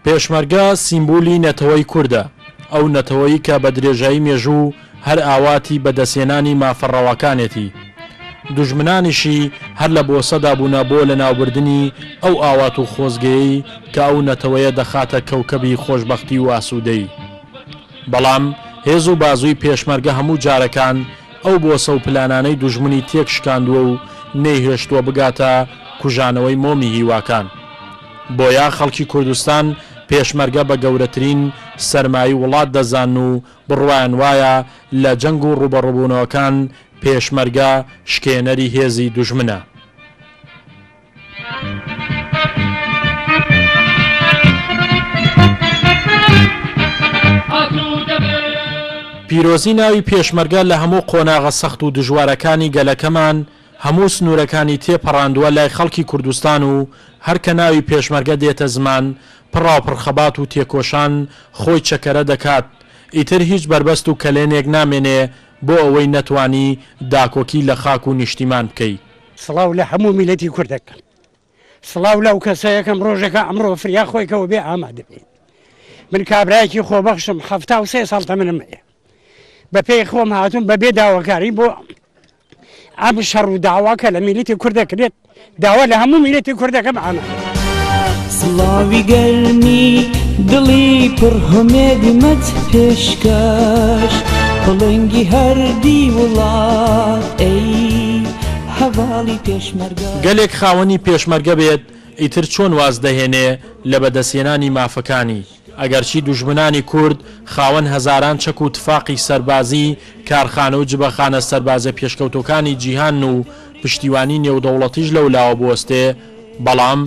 پێشمەرگە سیمبولی نەتەوەی کوردە، ئەو نەتەوەی کە بە درێژایی مێژوو هەر ئاواتی بەدەسێنانی مافەڕەوەکانێتی، دوژمنانیشی هەر لە بۆسەدا بوونە بۆ لە ناوبردنی ئەو ئاوات و خۆزگەیی کە ئەو نەتەوەیە دەخاتە کەوکەبی خۆشبەختی و ئاسوودەی. بەڵام هێز و بازووی پێشمەرگە هەموو جارەکان ئەو بۆسە و پلانانەی دوژمنی تێک شکاندووە و نەیهێشتووە بگاتە کوژانەوەی مۆمی هیواکان. بۆیە خەڵکی کوردستان پێشمەرگە بە گەورەترین سەرمایی وڵات دەزان و بڕوایان وایە لە جەنگ و ڕوبەڕووبوونەوەکان پێشمەرگە شکێنەری هێزی دوژمنە. پیرۆزی ناوی پێشمەرگە لە هەموو قۆناغە سەخت و دژوارەکانی گەلەکەمان هەموو سنوورەکانی تێپەڕاندووە لای خەڵکی کوردستان و هەرکە ناوی پێشمەرگە دێتە زمان پڕاوپڕخەبات و تێکۆشان خۆی چەکەرە دەکات، ئیتر هیچ بربەست و کەلێنێک نامێنێ بۆ ئەوەی نەتوانی داکۆکی لە خاک و نیشتیمان بکەی. سڵاو لە هەموو میلەتی کوردەکەم، سڵاو لەو کەسەیەکەم ڕۆژەکە ئەمڕۆ فریا خۆیکەوە بێ ئامادە بێت. من کابرایەکی خۆبەخشم 73 ساڵ تەمەنم هەیە، بە پێی خۆم هاتووم بەبێ داواکاری بۆ ئەم شەڕ و داواکە لە میلەتی کوردەکرێت، داوا لە هەموو میلەتی کوردەکەم ئامادە. سڵاوی گەرمی دڵی پڕ هەمێدمەت پێشکەش بڵنگی هەردی وڵات ئەی هەواڵی پێشمەرگە. گەلێک خاوەنی پێشمەرگە بێت ئیتر چۆن واز دەهێنێ لە بەدەستێنانی مافەکانی، ئەگەرچی دوژمنانی کورد خاوەن هەزاران چەک و تفاقی سەربازی، کارخانە و جبەخانە سەربازە پێشکەوتەکانی جیهان و پشتیوانی نێودەوڵەتیش لەولاوە بوەستێ، بەڵام